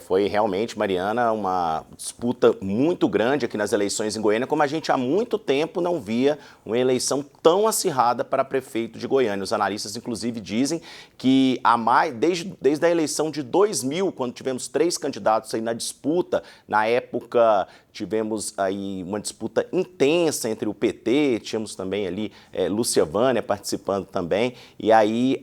Foi realmente, Mariana, uma disputa muito grande aqui nas eleições em Goiânia, como a gente há muito tempo não via uma eleição tão acirrada para prefeito de Goiânia. Os analistas, inclusive, dizem que desde a eleição de 2000, quando tivemos 3 candidatos aí na disputa, na época tivemos aí uma disputa intensa entre o PT, tínhamos também ali Lúcia Vânia participando também, e aí,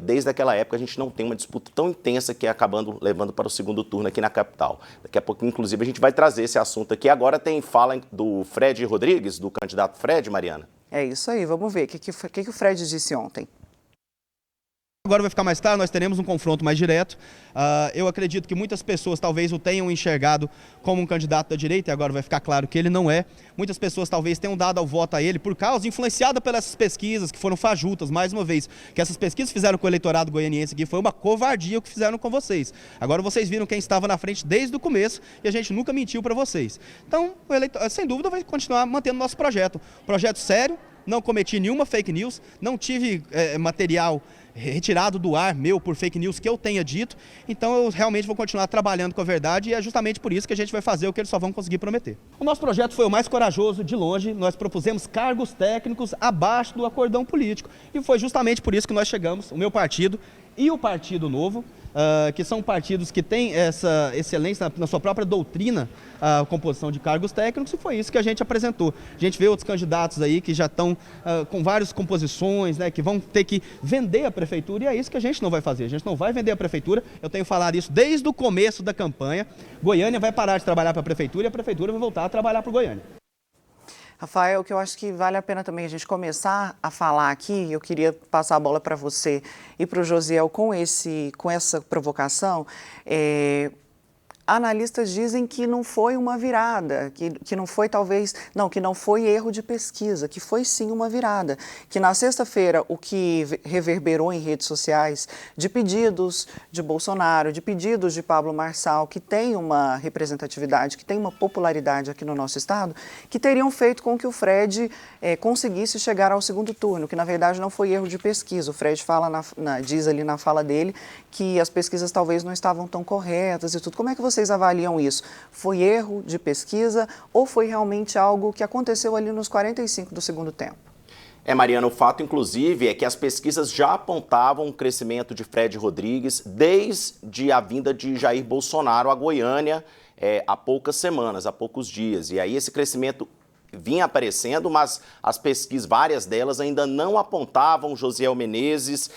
desde aquela época, a gente não tem uma disputa tão intensa que é acabando levando para o segundo turno aqui na capital. Daqui a pouco, inclusive, a gente vai trazer esse assunto aqui. Agora tem fala do Fred Rodrigues, do candidato Fred, Mariana. É isso aí, vamos ver o que o Fred disse ontem. Agora vai ficar mais claro, nós teremos um confronto mais direto. Eu acredito que muitas pessoas talvez o tenham enxergado como um candidato da direita, e agora vai ficar claro que ele não é. Muitas pessoas talvez tenham dado ao voto a ele por causa, influenciada pelas pesquisas que foram fajutas, mais uma vez, que essas pesquisas fizeram com o eleitorado goianiense aqui, foi uma covardia o que fizeram com vocês. Agora vocês viram quem estava na frente desde o começo e a gente nunca mentiu para vocês. Então, o eleitor, sem dúvida, vai continuar mantendo nosso projeto. Projeto sério, não cometi nenhuma fake news, não tive material retirado do ar meu por fake news que eu tenha dito, então eu realmente vou continuar trabalhando com a verdade e é justamente por isso que a gente vai fazer o que eles só vão conseguir prometer. O nosso projeto foi o mais corajoso de longe, nós propusemos cargos técnicos abaixo do acordão político e foi justamente por isso que nós chegamos, o meu partido e o Partido Novo, que são partidos que têm essa excelência na sua própria doutrina, a composição de cargos técnicos, e foi isso que a gente apresentou. A gente vê outros candidatos aí que já estão com várias composições, né, que vão ter que vender a prefeitura, e é isso que a gente não vai fazer. A gente não vai vender a prefeitura, eu tenho falado isso desde o começo da campanha. Goiânia vai parar de trabalhar para a prefeitura e a prefeitura vai voltar a trabalhar para o Goiânia. Rafael, o que eu acho que vale a pena também a gente começar a falar aqui, eu queria passar a bola para você e para o Josiel com essa provocação, analistas dizem que não foi uma virada, que não foi que não foi erro de pesquisa, que foi sim uma virada, que na sexta-feira o que reverberou em redes sociais de pedidos de Bolsonaro, de pedidos de Pablo Marçal, que tem uma representatividade, que tem uma popularidade aqui no nosso estado, que teriam feito com que o Fred conseguisse chegar ao segundo turno, que na verdade não foi erro de pesquisa. O Fred diz ali na fala dele que as pesquisas talvez não estavam tão corretas e tudo. Como é que vocês avaliam isso? Foi erro de pesquisa ou foi realmente algo que aconteceu ali nos 45 do segundo tempo? Mariana, o fato, inclusive, é que as pesquisas já apontavam um crescimento de Fred Rodrigues desde a vinda de Jair Bolsonaro a Goiânia há poucas semanas, há poucos dias. E aí esse crescimento vinha aparecendo, mas as pesquisas, várias delas, ainda não apontavam, Josiel Menezes,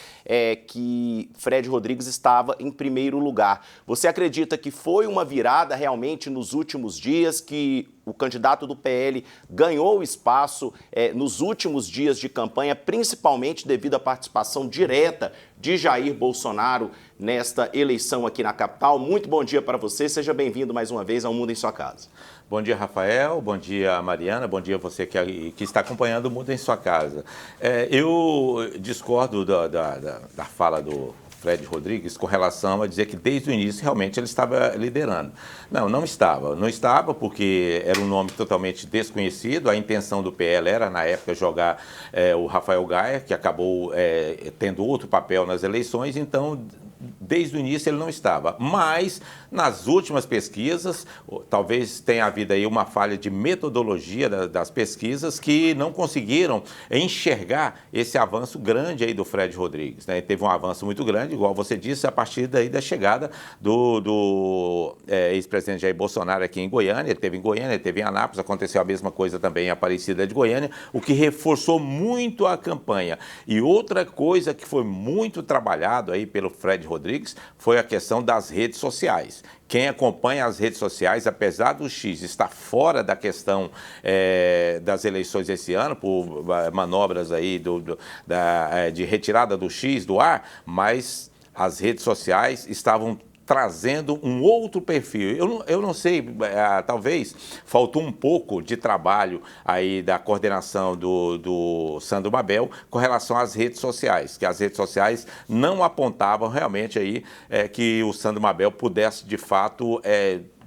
que Fred Rodrigues estava em primeiro lugar. Você acredita que foi uma virada realmente nos últimos dias, que o candidato do PL ganhou espaço nos últimos dias de campanha, principalmente devido à participação direta de Jair Bolsonaro nesta eleição aqui na capital? Muito bom dia para você, seja bem-vindo mais uma vez ao Mundo em Sua Casa. Bom dia, Rafael, bom dia, Mariana, bom dia você que está acompanhando o Mundo em Sua Casa. Eu discordo da fala do Fred Rodrigues com relação a dizer que desde o início realmente ele estava liderando. Não estava. Não estava porque era um nome totalmente desconhecido. A intenção do PL era, na época, jogar o Rafael Gaia, que acabou tendo outro papel nas eleições, então desde o início ele não estava, mas nas últimas pesquisas, talvez tenha havido aí uma falha de metodologia das pesquisas que não conseguiram enxergar esse avanço grande aí do Fred Rodrigues, né? Teve um avanço muito grande, igual você disse, a partir daí da chegada do ex-presidente Jair Bolsonaro aqui em Goiânia. Ele teve em Goiânia, ele teve em Anápolis, aconteceu a mesma coisa também em Aparecida de Goiânia, o que reforçou muito a campanha. E outra coisa que foi muito trabalhado aí pelo Fred Rodrigues foi a questão das redes sociais. Quem acompanha as redes sociais, apesar do X estar fora da questão das eleições esse ano, por manobras aí de retirada do X do ar, mas as redes sociais estavam trazendo um outro perfil. Eu não sei, talvez faltou um pouco de trabalho aí da coordenação do Sandro Mabel com relação às redes sociais, que as redes sociais não apontavam realmente aí que o Sandro Mabel pudesse de fato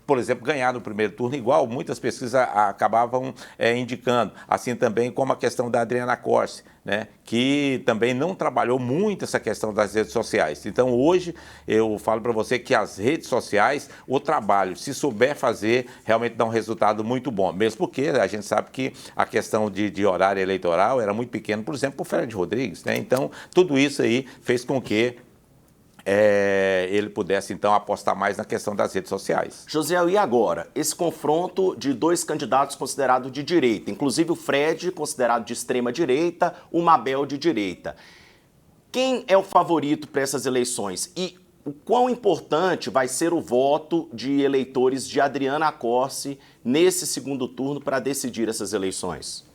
por exemplo, ganhar no primeiro turno, igual muitas pesquisas acabavam indicando. Assim também como a questão da Adriana Corsi, né, que também não trabalhou muito essa questão das redes sociais. Então, hoje, eu falo para você que as redes sociais, o trabalho, se souber fazer, realmente dá um resultado muito bom. Mesmo porque a gente sabe que a questão de horário eleitoral era muito pequeno, por exemplo, para o Fred Rodrigues, né? Então, tudo isso aí fez com que ele pudesse, então, apostar mais na questão das redes sociais. Josiel, e agora? Esse confronto de dois candidatos considerados de direita, inclusive o Fred, considerado de extrema-direita, o Mabel de direita. Quem é o favorito para essas eleições? E o quão importante vai ser o voto de eleitores de Adriana Corsi nesse segundo turno para decidir essas eleições?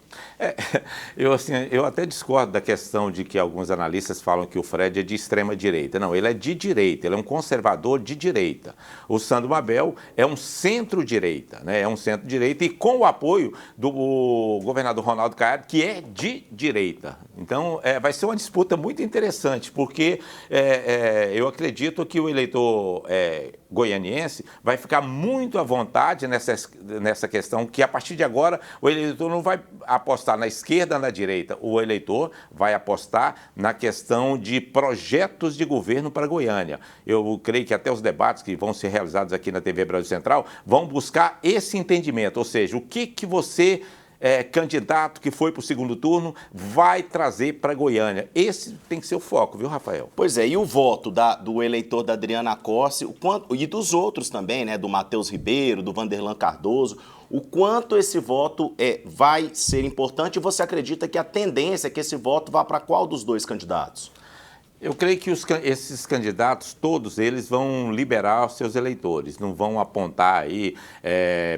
Eu até discordo da questão de que alguns analistas falam que o Fred é de extrema direita. Não, ele é de direita, ele é um conservador de direita. O Sandro Mabel é um centro-direita, né? É um centro-direita e com o apoio do governador Ronaldo Caiado, que é de direita. Então, vai ser uma disputa muito interessante, porque eu acredito que o eleitor goianiense vai ficar muito à vontade nessa questão, que a partir de agora o eleitor não vai apostar na esquerda ou na direita, o eleitor vai apostar na questão de projetos de governo para Goiânia. Eu creio que até os debates que vão ser realizados aqui na TV Brasil Central vão buscar esse entendimento, ou seja, o que você, candidato que foi para o segundo turno, vai trazer para Goiânia. Esse tem que ser o foco, viu, Rafael? Pois é, e o voto do eleitor da Adriana Corsi, e dos outros também, né, do Matheus Ribeiro, do Vanderlan Cardoso, o quanto esse voto vai ser importante, e você acredita que a tendência é que esse voto vá para qual dos dois candidatos? Eu creio que esses candidatos, todos eles vão liberar os seus eleitores, não vão apontar aí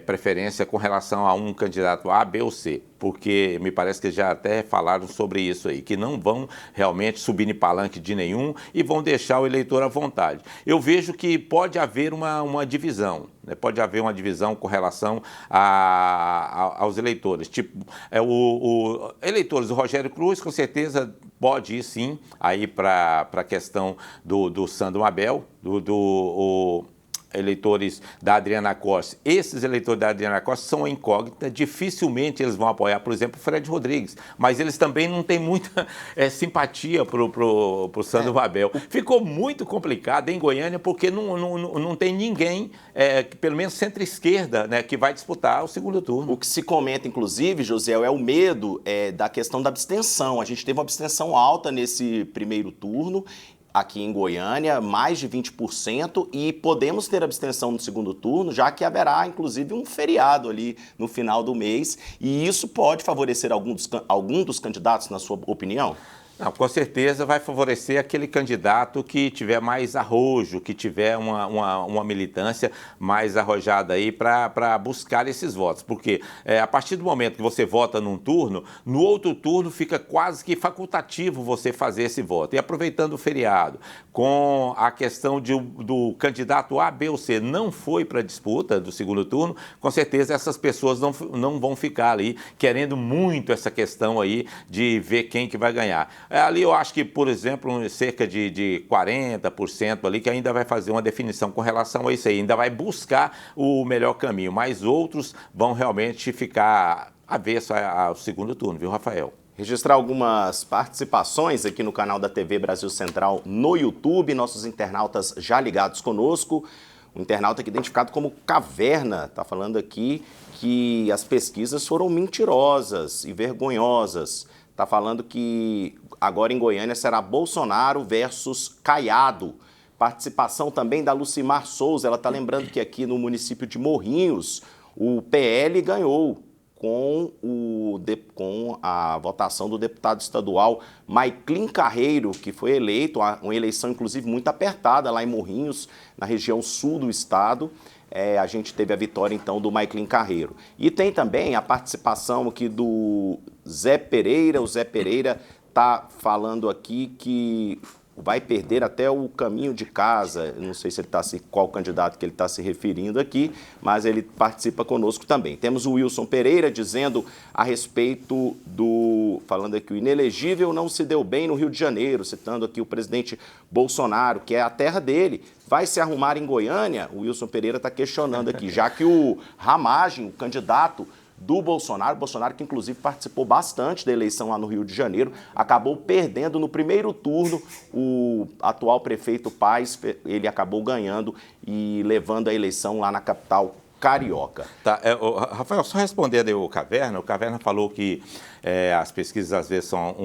preferência com relação a um candidato A, B ou C, porque me parece que já até falaram sobre isso aí, que não vão realmente subir em palanque de nenhum e vão deixar o eleitor à vontade. Eu vejo que pode haver uma divisão, né? Pode haver uma divisão com relação aos eleitores. Tipo, eleitores do Rogério Cruz, com certeza, pode ir sim aí para a questão do Sandro Mabel, eleitores da Adriana Corsi. Esses eleitores da Adriana Corsi são incógnitas, dificilmente eles vão apoiar, por exemplo, o Fred Rodrigues, mas eles também não têm muita simpatia pro Sandro Mabel. Ficou muito complicado em Goiânia porque não tem ninguém, pelo menos centro-esquerda, né, que vai disputar o segundo turno. O que se comenta, inclusive, Josiel, é o medo da questão da abstenção. A gente teve uma abstenção alta nesse primeiro turno, aqui em Goiânia, mais de 20%, e podemos ter abstenção no segundo turno, já que haverá, inclusive, um feriado ali no final do mês, e isso pode favorecer algum dos candidatos, na sua opinião? Não, com certeza vai favorecer aquele candidato que tiver mais arrojo, que tiver uma militância mais arrojada aí para buscar esses votos. Porque a partir do momento que você vota num turno, no outro turno fica quase que facultativo você fazer esse voto. E aproveitando o feriado, com a questão do candidato A, B ou C não foi para a disputa do segundo turno, com certeza essas pessoas não vão ficar ali querendo muito essa questão aí de ver quem que vai ganhar. Ali eu acho que, por exemplo, cerca de 40% ali que ainda vai fazer uma definição com relação a isso aí, ainda vai buscar o melhor caminho, mas outros vão realmente ficar avesso ao segundo turno, viu, Rafael? Registrar algumas participações aqui no canal da TV Brasil Central no YouTube, nossos internautas já ligados conosco. O internauta aqui identificado como Caverna está falando aqui que as pesquisas foram mentirosas e vergonhosas. Está falando que agora em Goiânia será Bolsonaro versus Caiado. Participação também da Lucimar Souza. Ela está lembrando que aqui no município de Morrinhos, o PL ganhou com a votação do deputado estadual Maiclin Carreiro, que foi eleito, uma eleição inclusive muito apertada lá em Morrinhos, na região sul do estado. A gente teve a vitória, então, do Maiclin Carreiro. E tem também a participação aqui do Zé Pereira. O Zé Pereira está falando aqui que vai perder até o caminho de casa. Não sei se ele qual candidato que ele está se referindo aqui, mas ele participa conosco também. Temos o Wilson Pereira dizendo a respeito falando aqui, o inelegível não se deu bem no Rio de Janeiro, citando aqui o presidente Bolsonaro, que é a terra dele. Vai se arrumar em Goiânia? O Wilson Pereira está questionando aqui, já que o Ramagem, o candidato do Bolsonaro que inclusive participou bastante da eleição lá no Rio de Janeiro, acabou perdendo no primeiro turno. O atual prefeito Paes, ele acabou ganhando e levando a eleição lá na capital carioca. Tá, Rafael, só respondendo aí o Caverna falou que as pesquisas às vezes são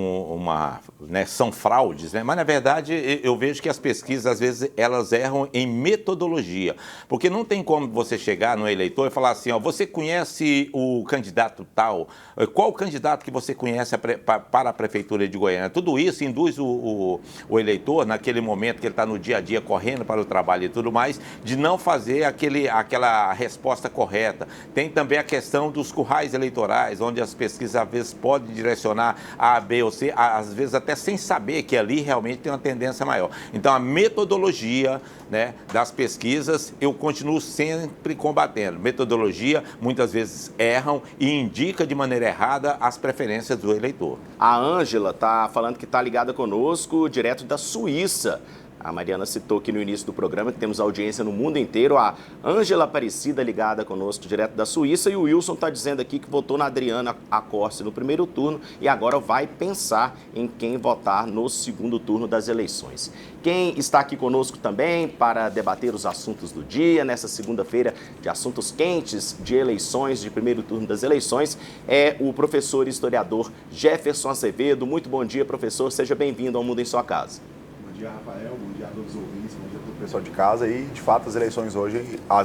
são fraudes, né? Mas na verdade eu vejo que as pesquisas às vezes elas erram em metodologia, porque não tem como você chegar no eleitor e falar assim, ó, você conhece o candidato tal? Qual o candidato que você conhece para a prefeitura de Goiânia? Tudo isso induz o eleitor, naquele momento que ele está no dia a dia correndo para o trabalho e tudo mais, de não fazer aquela resposta correta. Tem também a questão dos currais eleitorais, onde as pesquisas às vezes podem direcionar A, B ou C, às vezes até sem saber que ali realmente tem uma tendência maior. Então a metodologia, né, das pesquisas eu continuo sempre combatendo. Metodologia muitas vezes erram e indica de maneira errada as preferências do eleitor. A Ângela está falando que está ligada conosco direto da Suíça. A Mariana citou aqui no início do programa que temos audiência no mundo inteiro. A Ângela Aparecida ligada conosco direto da Suíça, e o Wilson está dizendo aqui que votou na Adriana Accorsi no primeiro turno e agora vai pensar em quem votar no segundo turno das eleições. Quem está aqui conosco também para debater os assuntos do dia, nessa segunda-feira de assuntos quentes de eleições, de primeiro turno das eleições, é o professor e historiador Jefferson Azevedo. Muito bom dia, professor. Seja bem-vindo ao Mundo em Sua Casa. Bom dia, Rafael. Bom dia a todos os ouvintes, bom dia a todo o pessoal de casa. E, de fato, as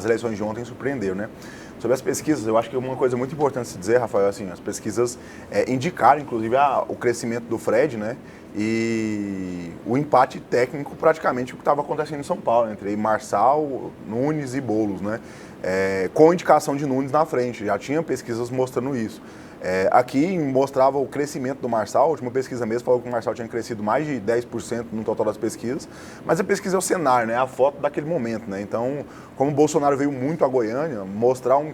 eleições de ontem surpreenderam, né? Sobre as pesquisas, eu acho que uma coisa muito importante se dizer, Rafael, assim, as pesquisas indicaram, inclusive, o crescimento do Fred, né? E o empate técnico, praticamente, o que estava acontecendo em São Paulo, entre Marçal, Nunes e Boulos, né? Com indicação de Nunes na frente, já tinha pesquisas mostrando isso. Aqui mostrava o crescimento do Marçal, a última pesquisa mesmo falou que o Marçal tinha crescido mais de 10% no total das pesquisas, mas a pesquisa é o cenário, né? A foto daquele momento, né? Então, como o Bolsonaro veio muito a Goiânia, mostrar uma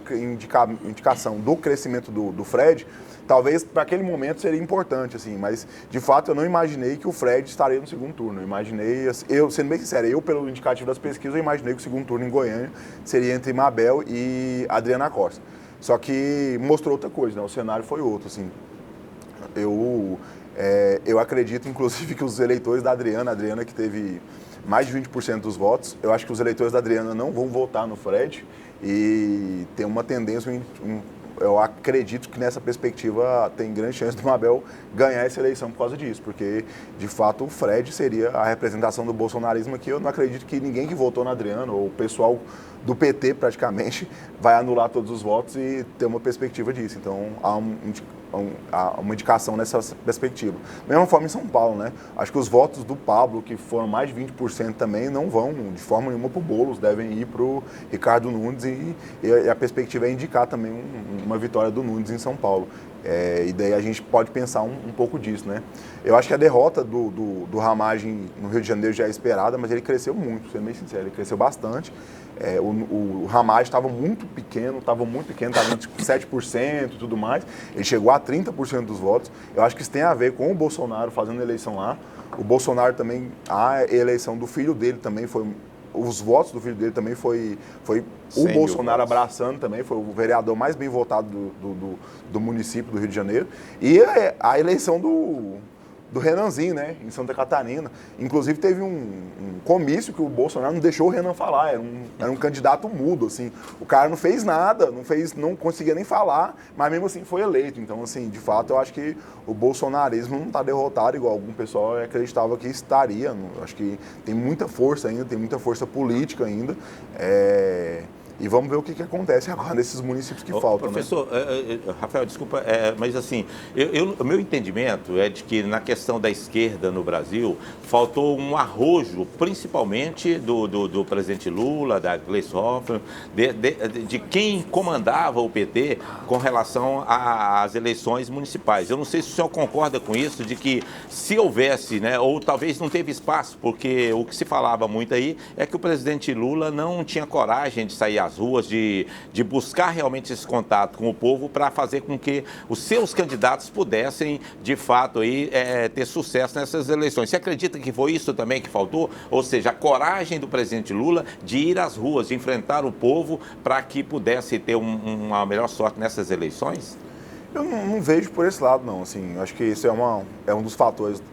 indicação do crescimento do Fred, talvez para aquele momento seria importante, assim, mas de fato eu não imaginei que o Fred estaria no segundo turno. Eu imaginei, sendo bem sincero, pelo indicativo das pesquisas, eu imaginei que o segundo turno em Goiânia seria entre Mabel e Adriana Costa. Só que mostrou outra coisa, né? O cenário foi outro, assim. Eu acredito, inclusive, que os eleitores da Adriana que teve mais de 20% dos votos, eu acho que os eleitores da Adriana não vão votar no Fred e tem uma tendência, eu acredito que nessa perspectiva tem grande chance do Mabel ganhar essa eleição por causa disso, porque, de fato, o Fred seria a representação do bolsonarismo aqui. Eu não acredito que ninguém que votou na Adriana, ou o pessoal do PT, praticamente, vai anular todos os votos e ter uma perspectiva disso. Então, há uma indicação nessa perspectiva. Da mesma forma em São Paulo, né? Acho que os votos do Pablo, que foram mais de 20% também, não vão de forma nenhuma para o Boulos, devem ir para o Ricardo Nunes e a perspectiva é indicar também uma vitória do Nunes em São Paulo. E daí a gente pode pensar um pouco disso, né? Eu acho que a derrota do Ramagem no Rio de Janeiro já é esperada, mas ele cresceu muito, sendo bem sincero, ele cresceu bastante. O Ramagem estava muito pequeno, estava em 7% e tudo mais. Ele chegou a 30% dos votos. Eu acho que isso tem a ver com o Bolsonaro fazendo a eleição lá. O Bolsonaro também, a eleição do filho dele também foi... Os votos do filho dele também foi o Bolsonaro abraçando também, foi o vereador mais bem votado do município do Rio de Janeiro. E a eleição do Renanzinho, né, em Santa Catarina. Inclusive teve um comício que o Bolsonaro não deixou o Renan falar, era um candidato mudo, assim. O cara não fez nada, não conseguia nem falar, mas mesmo assim foi eleito. Então, assim, de fato, eu acho que o bolsonarismo não está derrotado igual algum pessoal acreditava que estaria. Eu acho que tem muita força ainda, tem muita força política ainda. E vamos ver o que acontece agora nesses municípios que faltam. Professor, né? Rafael, desculpa, mas assim, o meu entendimento é de que na questão da esquerda no Brasil, faltou um arrojo, principalmente do presidente Lula, da Gleisi Hoffmann, de quem comandava o PT com relação às eleições municipais. Eu não sei se o senhor concorda com isso, de que se houvesse, né, ou talvez não teve espaço, porque o que se falava muito aí é que o presidente Lula não tinha coragem de sair às ruas, de buscar realmente esse contato com o povo para fazer com que os seus candidatos pudessem, de fato, aí, ter sucesso nessas eleições. Você acredita que foi isso também que faltou? Ou seja, a coragem do presidente Lula de ir às ruas, de enfrentar o povo para que pudesse ter uma melhor sorte nessas eleições? Eu não vejo por esse lado, não. Assim, acho que isso é um dos fatores que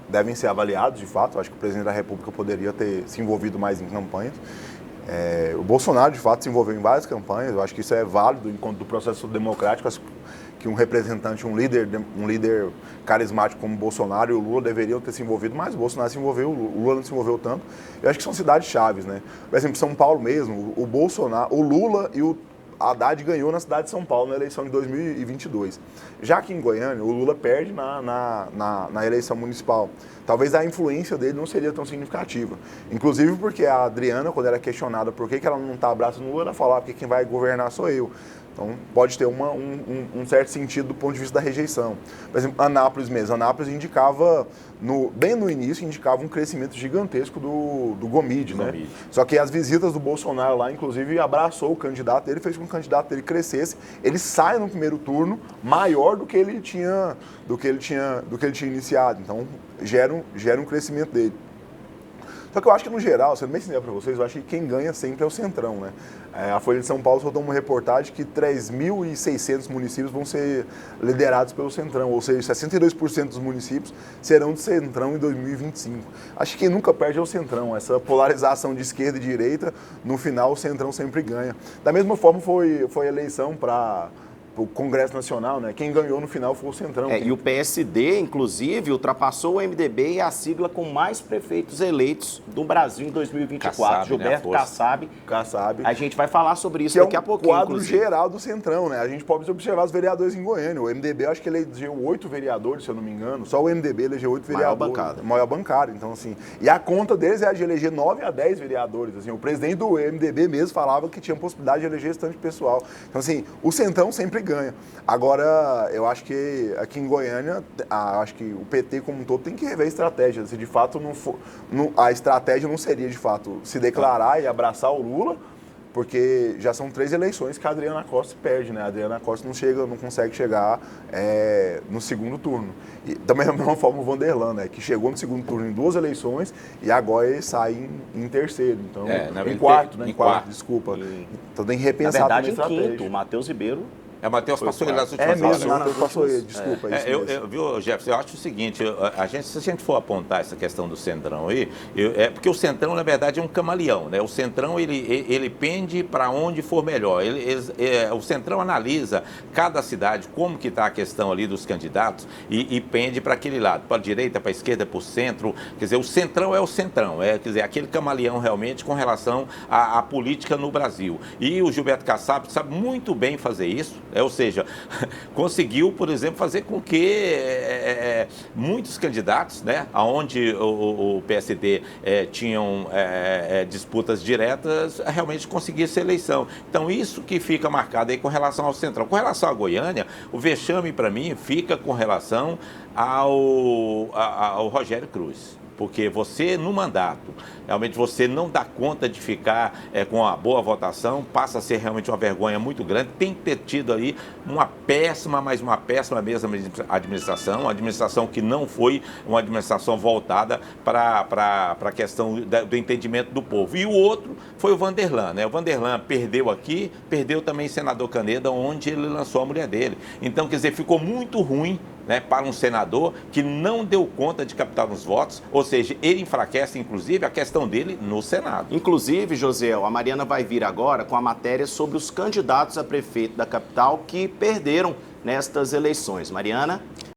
devem ser avaliados, de fato. Acho que o presidente da República poderia ter se envolvido mais em campanhas. O Bolsonaro, de fato, se envolveu em várias campanhas. Eu acho que isso é válido enquanto do processo democrático, que um representante, um líder carismático como o Bolsonaro e o Lula deveriam ter se envolvido, mas o Bolsonaro se envolveu, o Lula não se envolveu tanto. Eu acho que são cidades chaves, né? Por exemplo, São Paulo mesmo, o Bolsonaro, o Lula e o Haddad ganhou na cidade de São Paulo na eleição de 2022. Já que em Goiânia, o Lula perde na eleição municipal. Talvez a influência dele não seria tão significativa. Inclusive porque a Adriana, quando era questionada por que ela não está abraçando o Lula, ela falava que quem vai governar sou eu. Então, pode ter um certo sentido do ponto de vista da rejeição. Por exemplo, Anápolis mesmo. Anápolis indicava, bem no início, indicava um crescimento gigantesco do Gomide, né? Gomide. Só que as visitas do Bolsonaro lá, inclusive, abraçou o candidato dele, fez com que o candidato dele crescesse. Ele sai no primeiro turno maior do que ele tinha iniciado. Então, gera um crescimento dele. Só que eu acho que, no geral, sendo bem sincero para vocês, eu acho que quem ganha sempre é o Centrão, né? A Folha de São Paulo soltou uma reportagem que 3.600 municípios vão ser liderados pelo Centrão, ou seja, 62% dos municípios serão do Centrão em 2025. Acho que quem nunca perde é o Centrão. Essa polarização de esquerda e direita, no final o Centrão sempre ganha. Da mesma forma foi a eleição para o Congresso Nacional, né? Quem ganhou no final foi o Centrão. E o PSD, inclusive, ultrapassou o MDB e a sigla com mais prefeitos eleitos do Brasil em 2024. Kassab, Gilberto né? Kassab. A gente vai falar sobre isso que daqui é a pouquinho, quadro inclusive. geral do Centrão, né? A gente pode observar os vereadores em Goiânia. O MDB, acho que elegeu 8 vereadores, se eu não me engano. Só o MDB elegeu 8 vereadores. Maior bancada. Então, assim, e a conta deles é a de eleger 9 a 10 vereadores. Assim, o presidente do MDB mesmo falava que tinha possibilidade de eleger esse tanto de pessoal. Então, assim, o Centrão sempre ganha. Agora, eu acho que aqui em Goiânia, acho que o PT como um todo tem que rever a estratégia. Se de fato a estratégia não seria, de fato, se declarar e abraçar o Lula, porque já são 3 eleições que a Adriana Costa perde, né? A Adriana Costa não consegue chegar no segundo turno. E também da mesma forma o Vanderlan, né? Que chegou no segundo turno em 2 eleições e agora ele sai em terceiro. Então, em quarto, né? Em quarto, desculpa. Então tem que repensar na verdade, a estratégia. em quinto, o Matheus Ribeiro. O Matheus passou ele nas últimas eleições. Matheus passou ele, desculpa. Viu, Jefferson, eu acho o seguinte, se a gente for apontar essa questão do Centrão aí, porque o Centrão, na verdade, é um camaleão, né? O Centrão, ele pende para onde for melhor. O Centrão analisa cada cidade, como que está a questão ali dos candidatos e pende para aquele lado, para a direita, para a esquerda, para o centro. Quer dizer, o Centrão é o Centrão, quer dizer, aquele camaleão realmente com relação à política no Brasil. E o Gilberto Kassab sabe muito bem fazer isso. Ou seja, conseguiu, por exemplo, fazer com que muitos candidatos, né, onde o PSD tinham disputas diretas, realmente conseguisse eleição. Então, isso que fica marcado aí com relação ao Centrão. Com relação à Goiânia, o vexame, para mim, fica com relação ao Rogério Cruz. Porque você, no mandato, realmente você não dá conta de ficar com uma boa votação, passa a ser realmente uma vergonha muito grande. Tem que ter tido ali uma péssima mesmo administração, uma administração que não foi uma administração voltada para a questão do entendimento do povo. E o outro foi o Vanderlan, né? O Vanderlan perdeu aqui, perdeu também em Senador Caneda, onde ele lançou a mulher dele. Então, quer dizer, ficou muito ruim, né, para um senador que não deu conta de captar os votos, ou seja, ele enfraquece, inclusive, a questão dele no Senado. Inclusive, Josiel, a Mariana vai vir agora com a matéria sobre os candidatos a prefeito da capital que perderam nestas eleições. Mariana?